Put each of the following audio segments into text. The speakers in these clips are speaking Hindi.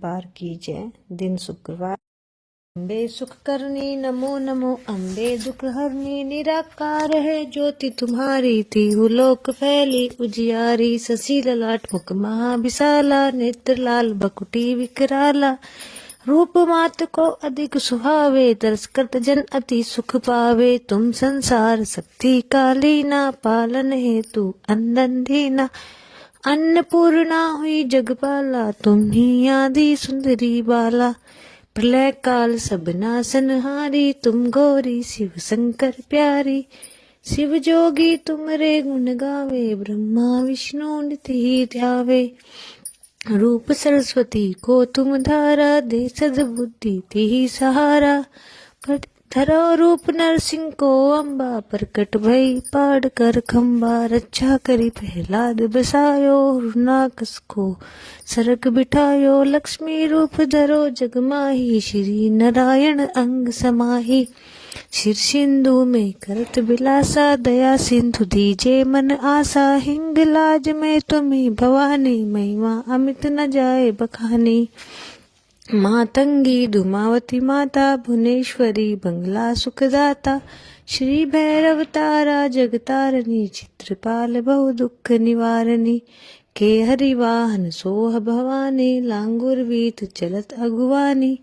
दरबार की जय। दिन शुक्रवार। अम्बे सुख करनी नमो नमो, अम्बे दुख हरनी निराकार है ज्योति तुम्हारी, तिहु लोक फैली उजियारी। शशि ललाट मुख महाविशाला, नेत्र लाल बकुटी विकराला। रूप मात को अधिक सुहावे, दर्श करत जन अति सुख पावे। तुम संसार शक्ति कालीना, पालन हेतु अंदन दीना। अन्नपूर्णा हुई जगपाला, तुम ही आदि सुंदरी बाला। प्रलय काल सब नासनहारी, तुम गौरी शिव शंकर प्यारी। शिव जोगी तुमरे गुण गावे, ब्रह्मा विष्णु नित ही ध्यावे। रूप सरस्वती को तुम धारा, दे सद्बुद्धि तिहि सहारा। धरो रूप नरसिंह को अम्बा, प्रकट भई पाड़ कर खम्बा। रक्षा करी प्रहलाद बसायो, हिरण्याकश को सरग बिठायो। लक्ष्मी रूप धरो जग माही, श्री नारायण अंग समाही। शिर सिंधु में करत बिलासा, दया सिंधु दीजे मन आशा। हिंगलाज में तुम्ही भवानी, महिमा अमित न जाए बखानी। मातंगी दुमावती माता, भुवनेश्वरी बंगला सुखदाता। श्री भैरव तारा जगतारनी, चित्रपाल बहु दुख निवारणी। के हरि वाहन सोह भवानी, लांगुर वीत चलत अगुवानी।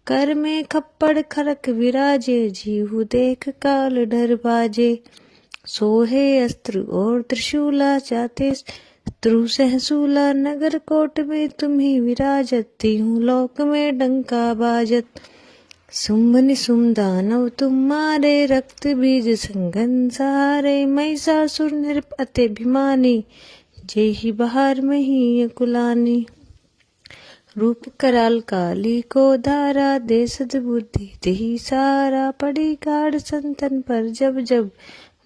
कर में खप्पड़ खरक विराजे, जीहु देख काल डर बाजे। सोहे अस्त्र और त्रिशूला, चाते शत्रु सहसूला। नगर कोट में तुम्ही विराजत, तिहु लोक में डंका बाजत। शुंभ निशुंभ दानव तुम मारे, रक्त बीज संघन सहारे। महिषासुर नृप अति अभिमानी, जेहि बहार मही कुलानी। रूप कराल काली को धारा, दे सद्बुद्धि तिहि सहारा। पड़ी गाढ़ संतन पर जब जब,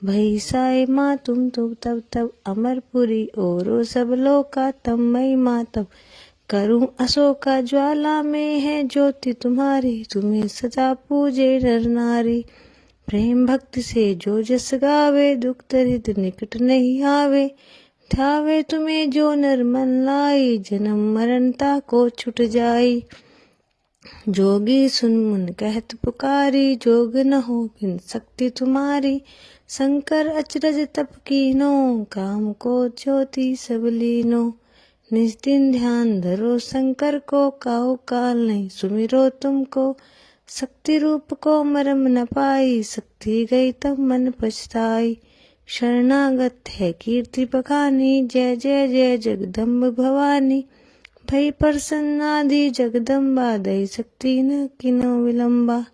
भई साय माँ तुम तब तब। अमरपुरी ओरो सब लोका, तम मई माँ तब करूं अशोका। ज्वाला में है ज्योति तुम्हारी, तुम्हें सदा पूजे नर नारी। प्रेम भक्ति से जो जस गावे, दुख दरिद्र निकट नहीं आवे। ध्यावे तुम्हें जो नर मन लाई, जन्म मरणता को छुट जाई। जोगी सुन मुन कहत पुकारी, जोग न हो बिन शक्ति तुम्हारी। शंकर अचरज तप कीनो, काम को ज्योति सब लीनो। निज दिन ध्यान धरो शंकर को, काहू काल नहीं सुमिरो तुमको। शक्ति रूप को मरम न पाई, शक्ति गई तब मन पछताई। शरणागत है कीर्ति बखानी, जय जय जय जगदम्ब भवानी। भई प्रसन्नादि जगदम्बा, दई शक्ति न किनो विलंबा।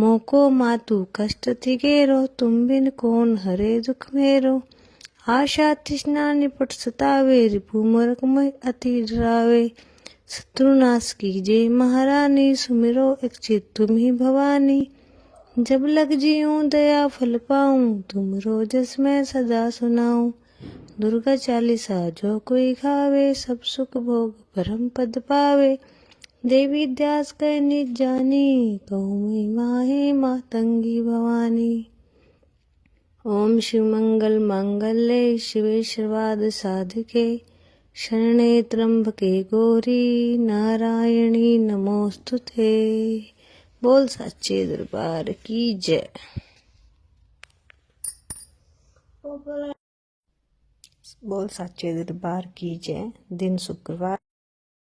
मोको मातु कष्ट थिगेरो, तुम बिन कौन हरे दुख मेरो। आशा तृष्णा निपट सतावे, रिपु मोरकमय अति डरावे। शत्रुनाश कीजे महारानी, सुमिरो एक चित तुम ही भवानी। जब लग जीऊं दया फल पाऊं, तुम रोजस मैं सदा सुनाऊं। दुर्गा चालीसा जो कोई खावे, सब सुख भोग परम पद पावे। देवी व्यास कह निज जानी, कहूँ महिमा है मातंगी भवानी। ओम शिव मंगल मांगल्ये शिवे सर्वार्थ साधके, शरणे त्र्यंबके गौरी नारायणी नमोस्तुते। बोल सच्चे दरबार की जय। बोल सच्चे दरबार की जय। दिन शुक्रवार।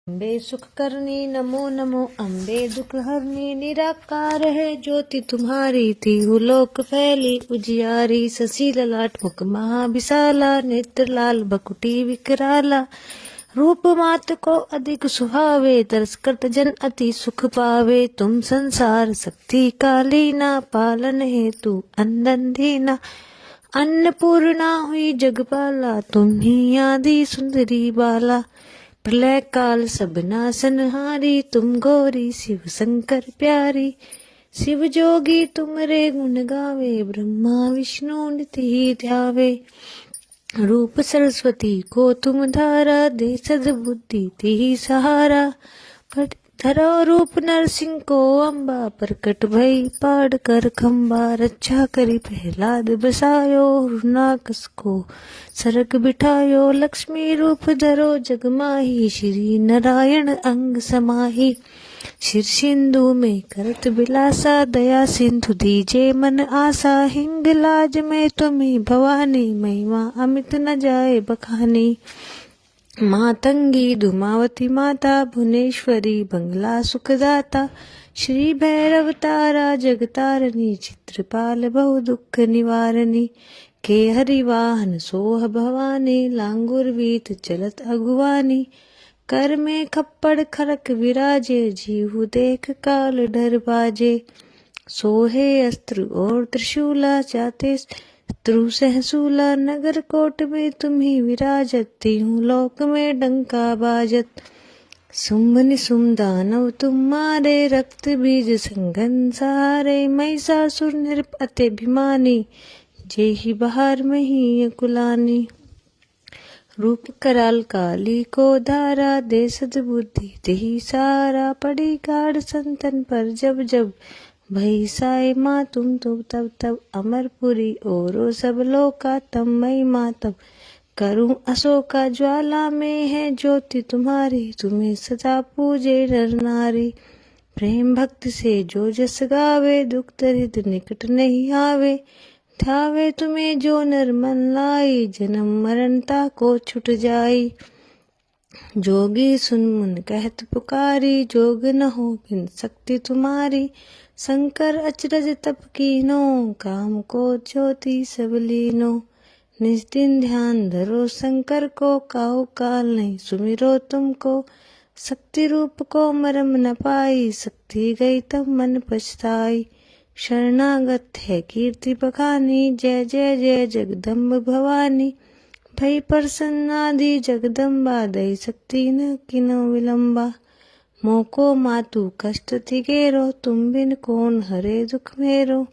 अम्बे सुख करनी नमो नमो, अम्बे दुख हरनी निराकार है ज्योति तुम्हारी। तिहु लोक फैली उजियारी। शशि ललाट मुख महाविशाला, नेत्र लाल बकुटी विकराला। रूप मात को अधिक सुहावे, दर्श करत जन अति सुख पावे। तुम संसार शक्ति कालीना, पालन हेतु अंदन दीना। अन्नपूर्णा हुई जगपाला, तुम ही आदि सुंदरी बाला। प्रलय काल सब नासनहारी, तुम गौरी शिव शंकर प्यारी। शिव जोगी तुमरे गुण गावे, ब्रह्मा विष्णु नित ही ध्यावे। रूप सरस्वती को तुम धारा, दे सद्बुद्धि तिहि सहारा। धरो रूप नरसिंह को अम्बा, प्रकट भई पाड़ कर खम्बा। रक्षा करी प्रहलाद बसायो, रुनाकस को सरग बिठायो। लक्ष्मी रूप धरो जग माही, श्री नारायण अंग समाही। शिर सिंधु में करत बिलासा, दया सिंधु दीजे मन आशा। हिंगलाज में तुम्हें भवानी, महिमा अमित न जाए बखानी। मातंगी धुमावती माता, भुवनेश्वरी बंगला सुखदाता। श्री भैरव तारा जगतारनी, चित्रपाल बहु दुख निवारणी। के हरि वाहन सोह भवानी, लांगुर वीत चलत अगुवानी। कर में खप्पड़ खरक विराजे, जीहु देख काल डर बाजे। सोहे अस्त्र और त्रिशूला, चाते शत्रु सहसूला। नगर कोट में तुम्ही विराजत, तीहूं लोक में डंका बाजत। शुंभ निशुंभ दानव तुम मारे, रक्त बीज संघन सहारे। महिषासुर नृप अति अभिमानी, जेहि बहार मही कुलानी। रूप कराल काली को धारा, दे सद्बुद्धि देहि सारा। पड़ी गाढ़ संतन पर जब जब, भई साई माँ तुम तब तब। अमरपुरी ओरो सब लोका, तम मई माँ तब। करूं अशोका ज्वाला में है ज्योति तुम्हारी, तुम्हें सदा पूजे नर नारी। प्रेम भक्ति से जो जस गावे, दुख दरिद्र निकट नहीं आवे। ध्यावे तुम्हें जो नर मन लाई, जन्म मरणता को छुट जाई। जोगी सुन मुन कहत पुकारी, जोग न हो बिन शक्ति तुम्हारी। शंकर अचरज तप कीनो, काम को ज्योति सब लीनो। निज दिन ध्यान धरो शंकर को, काहू काल नहीं सुमिरो तुमको। शक्ति रूप को मरम न पाई, शक्ति गई तब मन पछताई। शरणागत है कीर्ति बखानी, जय जय जय जगदम्ब भवानी। भई प्रसन्नादि जगदम्बा, दई शक्ति न किनो विलंबा। मोको मातु कष्ट तिगेरो, तुम बिन कौन हरे दुख मेरो।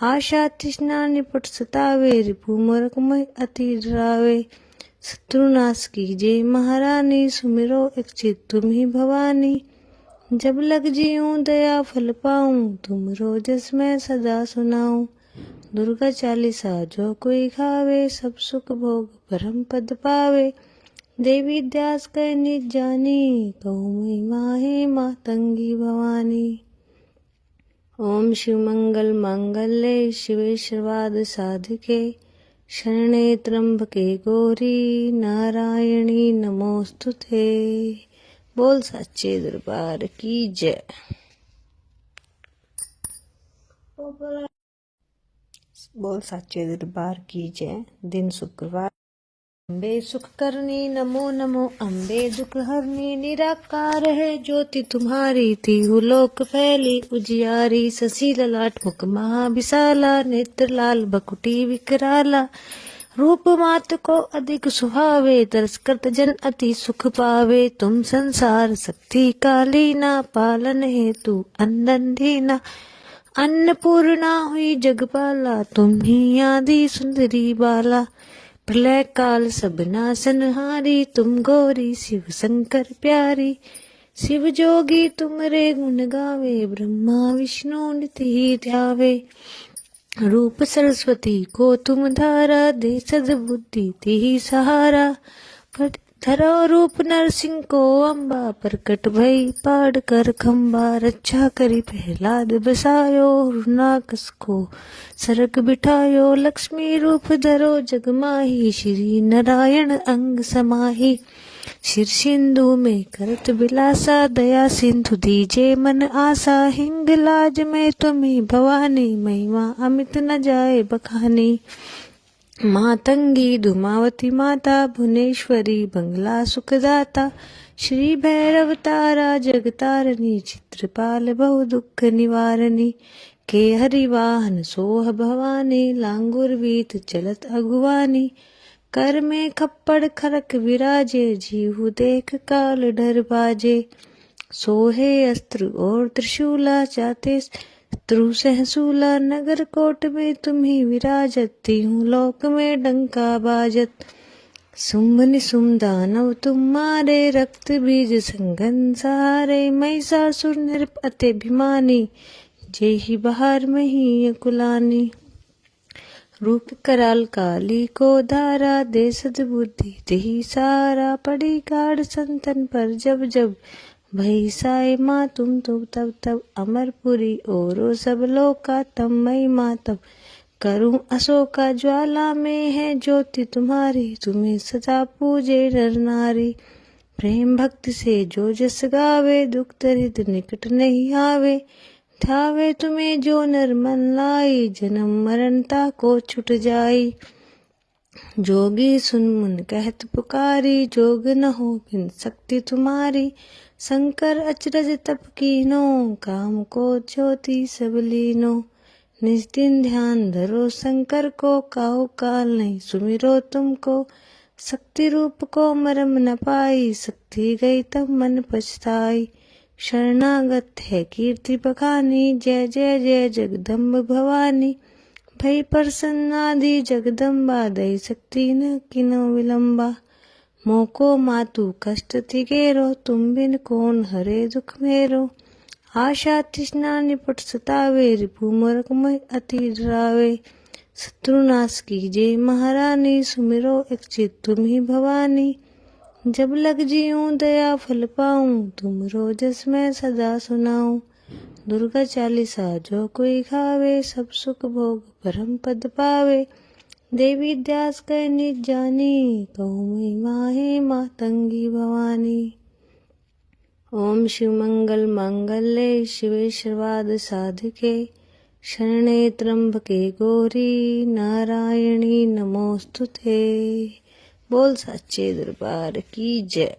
आशा तृष्णा निपट सतावे, रिपु मोरकमय अति डरावे। शत्रुनाश कीजे महारानी, सुमिरो इच्छित तुम ही भवानी। जब लग जीऊं दया फल पाऊं, तुमरो जस मैं सदा सुनाऊं। दुर्गा चालीसा जो कोई खावे, सब सुख भोग परम पद पावे। देवी दास कह निज जानी, कहूँ महिमा है मातंगी भवानी। ओम शिव मंगल मांगल्ये, शिवे सर्वार्थ साधिके। शरणे त्र्यंबके गौरी, नारायणी नमोस्तुते। बोल सच्चे दरबार की जय। बोल सच्चे दरबार की जय। दिन शुक्रवार। अम्बे सुख करनी नमो नमो, अम्बे दुख हरनी निराकार है ज्योति तुम्हारी। तीहु लोक फैली उजियारी, शशि ललाट मुख महाविशाला। नेत्र लाल बकुटी विकराला, रूप मात को अधिक सुहावे। तरस करत जन अति सुख पावे। तुम संसार शक्ति कालीना, पालन हेतु अंदन दीना। अन्नपूर्णा हुई जगपाला, तुम ही आदि सुंदरी बाला। प्रलय काल सब नासनहारी, तुम गौरी शिव शंकर प्यारी। शिव जोगी तुमरे गुण गावे, ब्रह्मा विष्णु नित ही ध्यावे। रूप सरस्वती को तुम धारा, दे सद्बुद्धि तिहि सहारा। धरो रूप नरसिंह को अम्बा, प्रकट भई पाड़ कर खम्बा। रक्षा करी प्रहलाद बसायो, रुनाकस को सरग बिठायो। लक्ष्मी रूप धरो जग माही, श्री नारायण अंग समाही। शिर सिंधु में करत बिलासा, दया सिंधु दीजे मन आशा। हिंगलाज में तुम्हें भवानी, महिमा अमित न जाए बखानी। मातंगी धुमावती माता, भुवनेश्वरी बंगला सुखदाता। श्री भैरव तारा जगतारनी, चित्रपाल बहु दुख निवारणी। के हरि वाहन सोह भवानी, लांगुर वीत चलत अगुवानी। कर में खप्पड़ खरक विराजे, जीहु देख काल डर बाजे। सोहे अस्त्र और त्रिशूला, चाते शत्रु सहसूला। नगर कोट में तुम्ही विराजत, तीहूं लोक में डंका बाजत। शुंभ निशुंभ दानव तुम्हारे, रक्त बीज संघन सारे, महिषासुर नृप अत्यभिमानी, जेहि बहार मही कुलानी। रूप कराल काली को धारा, दे सद्बुद्धि तेहि सारा, पड़ी गाढ़ संतन पर जब जब, भई साय माँ तुम तब तब, अमरपुरी ओरो सब लोका, तम मई माँ तब, करूं अशोका ज्वाला में है ज्योति तुम्हारी, तुम्हें सदा पूजे नर नारी। प्रेम भक्ति से जो जस गावे, दुख दरिद्र निकट नहीं आवे, ध्यावे तुम्हें जो नर मन लाई, जन्म मरणता को छुट जाई। जोगी सुन मुन कहत पुकारी, जोग न हो बिन शक्ति तुम्हारी, शंकर अचरज तप कीनो, काम को ज्योति सब लीनो। निज दिन ध्यान धरो शंकर को, काहू काल नहीं सुमिरो तुमको, शक्ति रूप को मरम न पाई, शक्ति गई तब मन पछताई। शरणागत है कीर्ति बखानी, जय जय जय जगदम्ब भवानी, भई प्रसन्नादि जगदम्बा, दई शक्ति न किनो विलंबा। मोको मातु कष्ट तिगेरो, तुम बिन कौन हरे दुख मेरो, आशा तृष्णा निपट सतावे, रिपु मोरकमय अति डरावे। शत्रुनाश कीजे महारानी, सुमिरो एक चित तुम ही भवानी, जब लग जीऊं दया फल पाऊं, तुम रोजस मैं सदा सुनाऊं। दुर्गा चालीसा जो कोई खावे, सब सुख भोग परम पद पावे, देवी द्यास कह निज जानी, कहूँ महिमा है मातंगी भवानी। ओम शिव मंगल मांगल्ये शिवे सर्वार्थ साधिके, शरणे त्र्यंबके गौरी, नारायणी नमोस्तुते। बोल सच्चे दरबार की जय।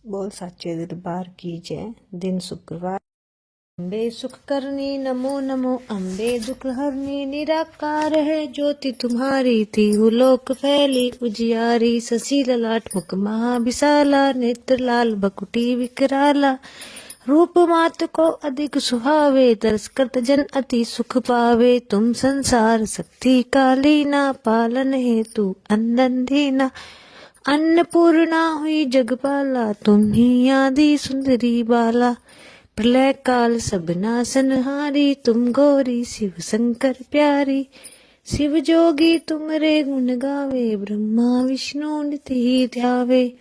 बोल सच्चे दरबार की जय। दिन शुक्रवार। अम्बे सुख करनी नमो नमो, अम्बे दुख हरनी निराकार है ज्योति तुम्हारी, तीहु लोक फैली उजियारी। शशि ललाट मुख महाविशाला, नेत्र लाल भकुटी विकराला, रूप मात को अधिक सुहावे, तरस करत जन अति सुख पावे। तुम संसार शक्ति कालीना, पालन हेतु अंदन दीना, अन्नपूर्णा हुई जगपाला, तुम ही आदि सुंदरी बाला। प्रलय काल सब नासनहारी, तुम गौरी शिव शंकर प्यारी। शिव जोगी तुमरे गुण गावे, ब्रह्मा विष्णु नित्य ही ध्यावे।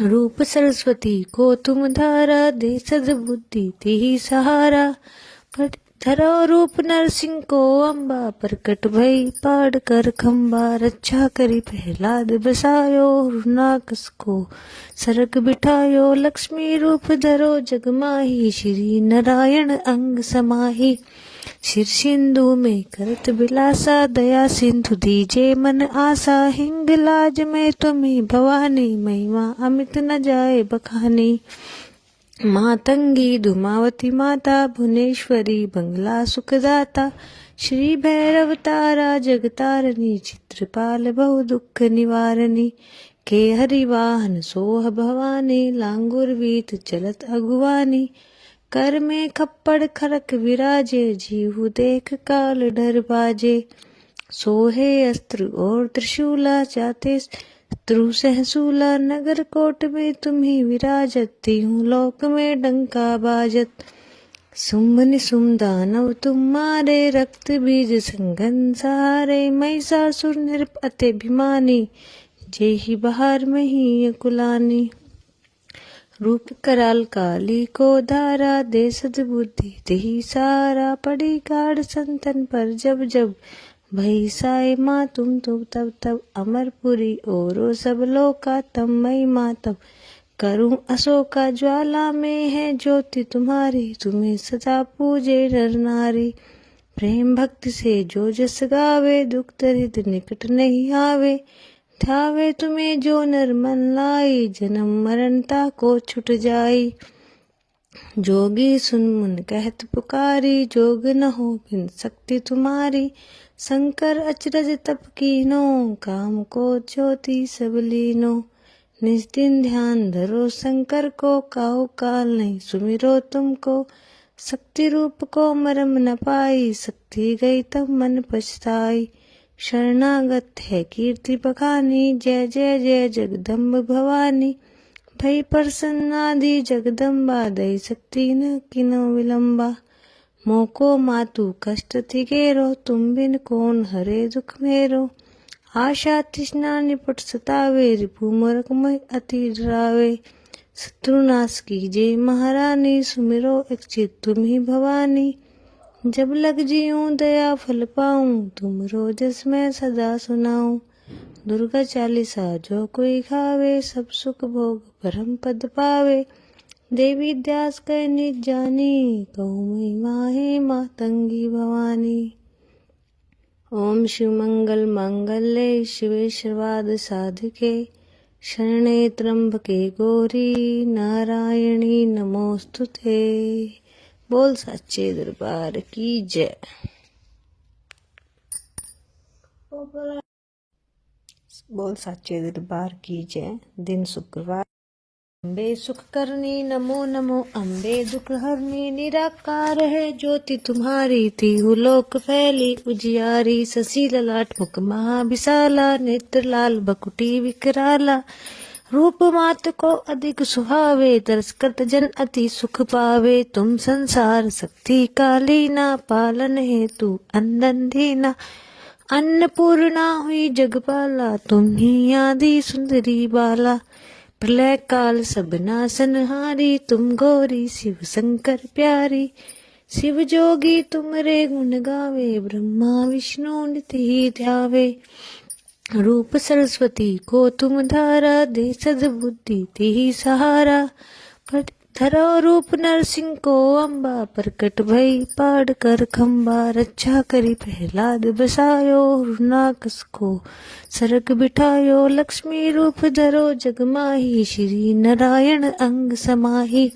रूप सरस्वती को तुम धारा, दे सद्बुद्धि तेहि सहारा। धरो रूप नरसिंह को अम्बा, प्रकट भई पाड़ कर खम्बा। रक्षा करी प्रहलाद बसायो, हिरण्याकश को सरग बिठायो। लक्ष्मी रूप धरो जग माही, श्री नारायण अंग समाही। शिर सिंधु में करत बिलासा, दया सिंधु दीजे मन आशा। हिंगलाज में तुम्ही भवानी, महिमा अमित न जाए बखानी। मातंगी धुमावती माता, भुवनेश्वरी बंगला सुखदाता। श्री भैरव तारा जगतारनी, चित्रपाल बहु दुख निवारणी। के हरि वाहन सोह भवानी, लांगुर वीत चलत अगुवानी। कर में खप्पड़ खरक विराजे, जीहु देख काल डर बाजे। सोहे अस्त्र और त्रिशूला, जाते शत्रु सहसूला। नगर कोट में तुम्ही विराजत, तीहूं लोक में डंका बाजत। शुंभ निशुंभ दानव तुम्हारे, रक्त बीज संघन सारे। महिषासुर नृप अत्यभिमानी, जेहि बहार मही कुलानी। रूप कराल काली को धारा, दे सद्बुद्धि तेहि सारा। पड़ी गाढ़ संतन पर जब जब, भई साय माँ तुम तब तब। अमरपुरी ओरो सब लोका, तम मई माँ तब, करूं अशोका ज्वाला में है ज्योति तुम्हारी, तुम्हें सदा पूजे नर नारी। प्रेम भक्ति से जो जस गावे, दुख दरिद्र निकट नहीं आवे। ध्यावे तुम्हें जो नर मन लाई, जन्म मरणता को छुट जाई। जोगी सुन मुन कहत पुकारी, जोग न हो बिन शक्ति तुम्हारी। शंकर अचरज तप कीनो, काम को ज्योति सब लीनो। निज दिन ध्यान धरो शंकर को, काहू काल नहीं सुमिरो तुमको, शक्ति रूप को मरम न पाई, शक्ति गई तब मन पछताई। शरणागत है कीर्ति बखानी, जय जय जय जगदम्ब भवानी। भई प्रसन्नादि जगदम्बा, दई शक्ति न किनो विलंबा। मोको मातु कष्ट थी घेरो, तुम बिन कौन हरे दुख मेरो। आशा तृष्णा निपट सतावे, रिपु मोरकमय अति डरावे। शत्रुनाश कीजिए महारानी, सुमिरो एक चित तुम ही भवानी। जब लग जीऊं दया फल पाऊं, तुम रोजस मैं सदा सुनाऊं। दुर्गा चालीसा जो कोई खावे, सब सुख भोग परम पद पावे। देवी दास कह निज जानी, कहूँ महिमा है मातंगी भवानी। ओम शिव मंगल मांगल्ये शिवे सर्वार्थ साधिके, शरणे त्र्यंबके गौरी नारायणी नमोस्तुते। बोल सच्चे दरबार की जय। बोल सच्चे दरबार की जय। दिन शुक्रवार। अम्बे सुख करनी नमो नमो, अम्बे दुख हरनी निराकार है ज्योति तुम्हारी, तीहु लोक फैली उजियारी। शशि ललाट मुख महाविशाला, नेत्र लाल बकुटी विकराला। रूप मात को अधिक सुहावे, तरस करत जन अति सुख पावे। तुम संसार शक्ति कालीना, पालन हेतु अंदन दीना। अन्नपूर्णा हुई जगपाला, तुम ही आदि सुंदरी बाला। प्रलय काल सब नासनहारी, तुम गौरी शिव शंकर प्यारी। शिव जोगी तुमरे गुण गावे, ब्रह्मा विष्णु नित ही ध्यावे। रूप सरस्वती को तुम धारा, दे सद्बुद्धि तिहि सहारा। धरो रूप नरसिंह को अम्बा, प्रकट भई पाड़ कर खम्बा। रक्षा करी प्रहलाद बसायो, रुनाकस को सरक बिठायो। लक्ष्मी रूप धरो जग माही, श्री नारायण अंग समाही।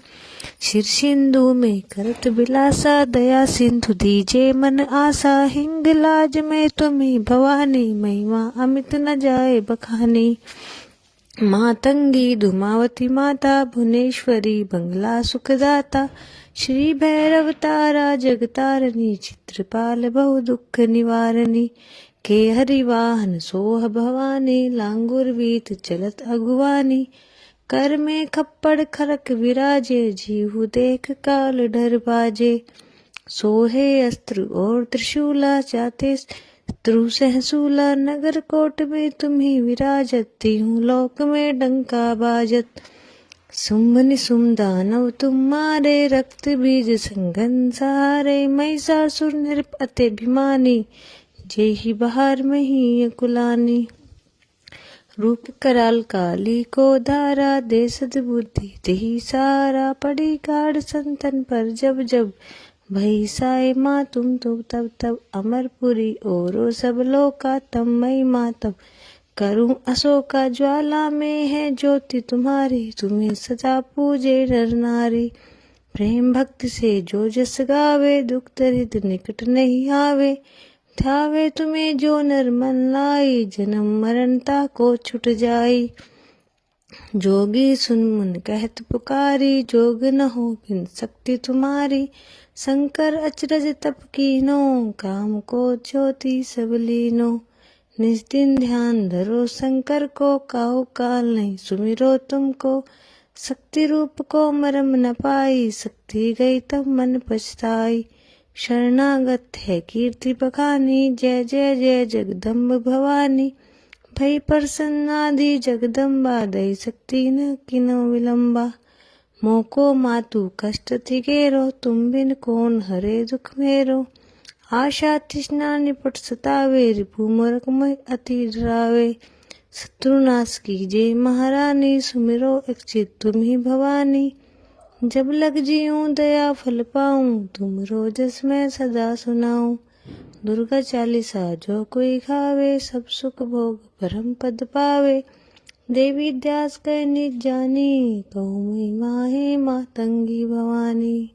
शिर सिंधु में करत बिलासा, दया सिंधु दीजे मन आशा। हिंगलाज में तुम्ही भवानी, महिमा अमित न जाए बखानी। मातंगी धुमावती माता, भुवनेश्वरी बंगला सुखदाता। श्री भैरव तारा जगतारनी, चित्रपाल बहु दुख निवारणी। के हरिवाहन सोह भवानी, लांगुर वीत चलत अगुवानी। कर में खप्पड़ खरक विराजे, जीहु देख काल डर बाजे। सोहे अस्त्र और त्रिशूला, चाते शत्रु सहसूला। नगर कोट में तुम्ही विराजत, तीहु लोक में डंका बाजत। शुंभ निशुंभ दानव तुम मारे, रक्त बीज संघन सहारे। महिषासुर नृप अति अभिमानी, जेहि बहार मही अकुलानी। रूप कराल काली को धारा, दे सद्बुद्धि तिहि सारा। पड़ी गाढ़ संतन पर जब जब, भई साए माँ तुम तब तब। अमरपुरी ओरो सब लोका, तम महिमा तब करूं अशोका। ज्वाला में है ज्योति तुम्हारी, तुम्हें सदा पूजे नर नारी। प्रेम भक्ति से जो जस गावे, दुख दरिद्र निकट नहीं आवे। ध्यावे तुम्हें जो नर मन लाई, जन्म मरणता को छुट जाई। जोगी सुन मुन कहत पुकारी, जोग न हो बिन शक्ति तुम्हारी। शंकर अचरज तप कीनो, काम को ज्योति सब लीनो। निज दिन ध्यान धरो शंकर को, काहू काल नहीं सुमिरो तुमको। शक्ति रूप को मरम न पाई, शक्ति गई तब मन पछताई। शरणागत है कीर्ति बखानी, जय जय जय जगदम्ब भवानी। भई प्रसन्नादि जगदम्बा, दई शक्ति न किनो विलंबा। मोको मातु कष्ट थी घेरो, तुम बिन कौन हरे दुख मेरो। आशा तृष्णा निपट सतावे, रिपु मोरकमय अति डरावे। शत्रुनाश कीजिए महारानी, सुमिरो एक चित तुम ही भवानी। जब लग जीऊं दया फल पाऊं, तुम रोजस मैं सदा सुनाऊं। दुर्गा चालीसा जो कोई खावे, सब सुख भोग परम पद पावे। देवी दास कह निज जानी, कहूँ महिमा है मातंगी भवानी।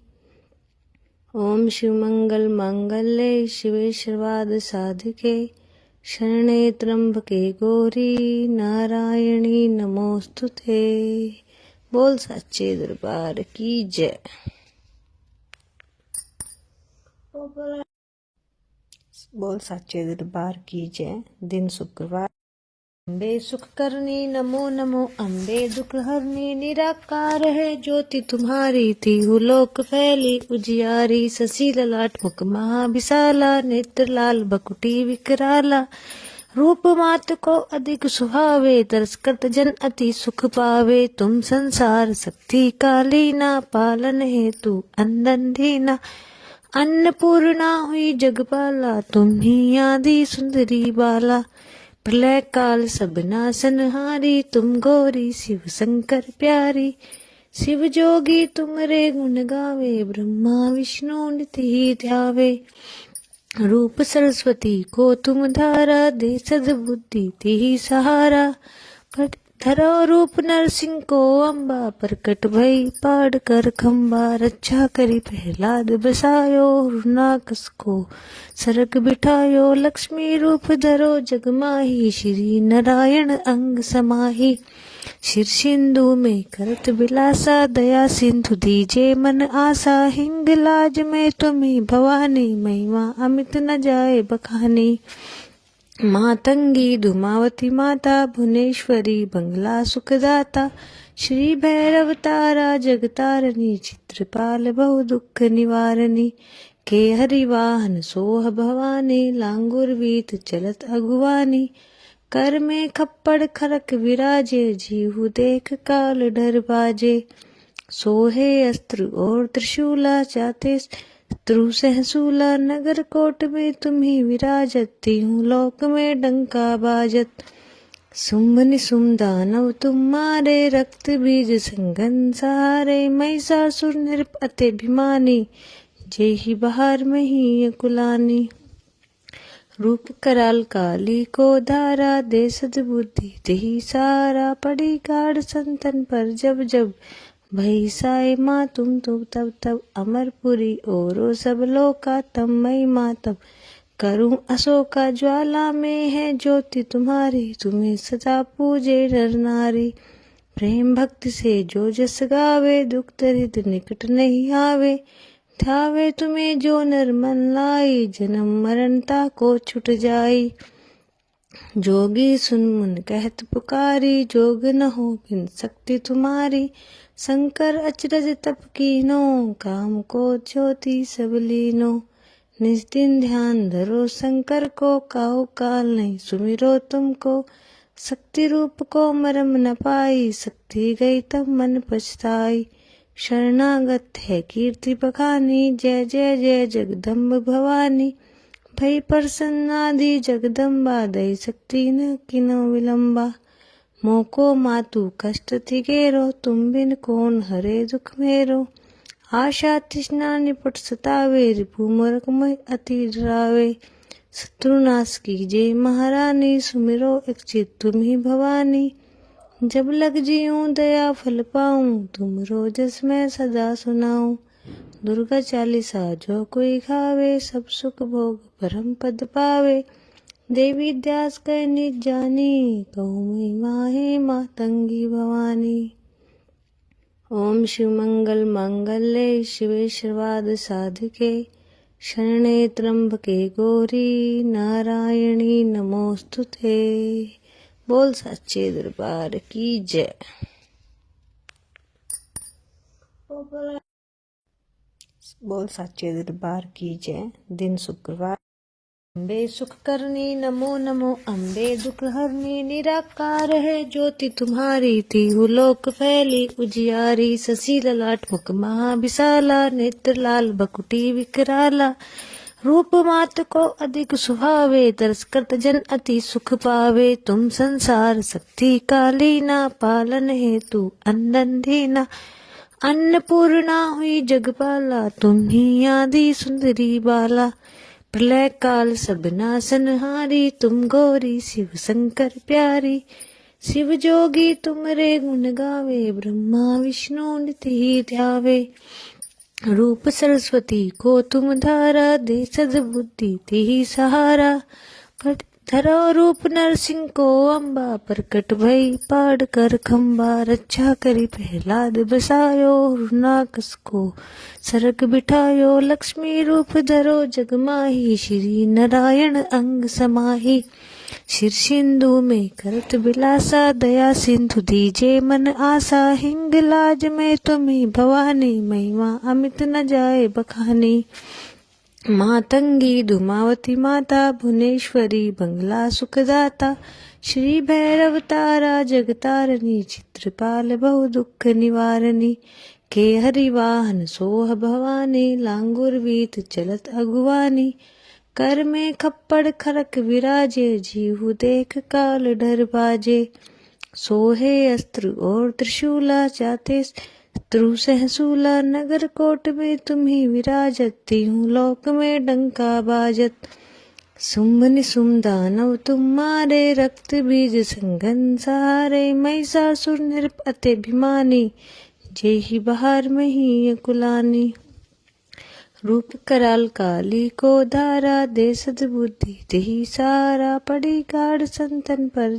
ओम शिव मंगल मांगल्ये शिवे सर्वार्थ साधिके, शरणे त्र्यंबके गौरी नारायणी नमोस्तुते। बोल सच्चे दरबार की जय। बोल साचे दरबार की जय। दिन शुक्रवार। अम्बे सुख करनी नमो नमो, अम्बे दुख हरनी निराकार है ज्योति तुम्हारी, तिहु लोक फैली उजियारी। शशि ललाट मुख महाविशाला, नेत्र लाल बकुटी विकराला। रूप मात को अधिक सुहावे, दर्श करत जन अति सुख पावे। तुम संसार शक्ति कालीना, पालन हेतु अंदन दीना। अन्नपूर्णा हुई जगपाला, तुम ही आदि सुंदरी बाला। प्रलय काल सब नाशनहारी, तुम गौरी शिव शंकर प्यारी। शिव जोगी तुम्हारे गुण गावे, ब्रह्मा विष्णु नित्य ही ध्यावे। रूप सरस्वती को तुम धारा, दे सद्बुद्धि तिहि सहारा। धरो रूप नरसिंह को अम्बा, प्रकट भई पाड़ कर खम्बा। रक्षा करी प्रहलाद बसायो, हिरण्याकश को सरग बिठायो। लक्ष्मी रूप धरो जग माही, श्री नारायण अंग समाही। शिर सिंधु में करत बिलासा, दया सिंधु दीजे मन आशा। हिंगलाज में तुम्हें भवानी, महिमा अमित न जाए बखानी। मातंगी धुमावती माता, भुवनेश्वरी बंगला सुखदाता। श्री भैरव तारा जगतारनी, चित्रपाल बहु दुख निवारणी। के हरिवाहन सोह भवानी, लांगुर वीत चलत अगुवानी। कर में खप्पड़ खरक विराजे, जीहु देख काल डर बाजे। सोहे अस्त्र और त्रिशूला, चाते शत्रु सहसूला। नगर कोट में तुम्ही विराजत, तिहु लोक में डंका बाजत। शुंभ निशुंभ दानव तुम मारे, रक्त बीज संगन सहारे। महिषासुर नृप अति अभिमानी, जेहि बहार मही कुलानी। रूप कराल काली को धारा, दे सद्बुद्धि तिहि सहारा। पड़ी गाढ़ संतन पर जब जब, भई साई माँ तुम तब तब। अमरपुरी ओरो सब लोका, तम मई माँ तब। करूं अशोका ज्वाला में है ज्योति तुम्हारी, तुम्हें सदा पूजे नर नारी। प्रेम भक्ति से जो जस गावे, दुख दरिद्र निकट नहीं आवे। ध्यावे तुम्हें जो नर मन लाई, जन्म मरणता को छुट जाई। जोगी सुन मुन कहत पुकारी, जोग न हो बिन शक्ति तुम्हारी। शंकर अचरज तप कीनो, काम को ज्योति सब लीनो। निज दिन ध्यान धरो शंकर को, काहू काल नहीं सुमिरो तुमको। शक्ति रूप को मरम न पाई, शक्ति गई तब मन पछताई। शरणागत है कीर्ति बखानी, जय जय जय जगदम्ब भवानी। भई प्रसन्नादि जगदम्बा, दई शक्ति न किनो विलंबा। मोको मातु कष्ट थिगेरो, तुम बिन कौन हरे दुख मेरो। आशा तृष्णा निपट सतावे, रिपु मोरकमय अति डरावे। शत्रुनाश कीजे महारानी, सुमिरो एक चित तुम ही भवानी। जब लग जीऊं दया फल पाऊं, तुम रोजस मैं सदा सुनाऊं। दुर्गा चालीसा जो कोई खावे, सब सुख भोग परम पद पावे। देवी दास कह निज जानी, कहूँ महिमा है मातंगी भवानी। ओम शिव मंगल मांगल्ये शिवे सर्वार्थ साधिके, शरणे त्र्यंबके गौरी नारायणी नमोस्तुते। बोल सच्चे दरबार की जय। बोल सच्चे दरबार की जय। दिन शुक्रवार। अम्बे सुख करनी नमो नमो, अम्बे दुख हरनी निराकार है ज्योति तुम्हारी, तिहु लोक फैली उजियारी। शशि ललाट मुख महाविशाला, नेत्र लाल बकुटी विकराला। रूप मात को अधिक सुहावे, दर्श करत जन अति सुख पावे। तुम संसार शक्ति कालीना, पालन हेतु अंदन दीना। अन्नपूर्णा हुई जगपाला, तुम ही आदि सुंदरी बाला। प्रलय काल सब नाशनहारी, तुम गौरी शिव शंकर प्यारी। शिव जोगी तुम्हारे गुण गावे, ब्रह्मा विष्णु नित्य ही ध्यावे। रूप सरस्वती को तुम धारा, दे सद्बुद्धि तिहि सहारा। धरो रूप नरसिंह को अम्बा प्रकट भई, पाड़ कर खम्बा रक्षा करी प्रहलाद बसायो, रुनाकस को सरग बिठायो, लक्ष्मी रूप धरो जग माही, श्री नारायण अंग समाही, शिर सिंधु में करत बिलासा, दया सिंधु दीजे मन आशा, हिंग लाज में तुम्हें भवानी, महिमा अमित न जाए बखानी, मातंगी धुमावती माता, भुवनेश्वरी बंगला सुखदाता, श्री भैरव तारा जगतारनी, चित्रपाल बहु दुख निवारणी, के हरि वाहन सोह भवानी, लांगुर वीत चलत अगुवानी, कर में खप्पड़ खरक विराजे, जीहु देख काल डर बाजे, सोहे अस्त्र और त्रिशूला, चाहते शत्रु सहसूला, नगर कोट में तुम्ही विराजत, तीहूं लोक में डंका बाजत, शुंभ निशुंभ दानव तुम मारे, रक्त बीज संघन सहारे, महिषासुर नृप अति अभिमानी, जेहि बहार मही कुलानी, रूप कराल काली को धारा, दे सद्बुद्धि देहि सारा, पड़ी गाढ़ संतन पर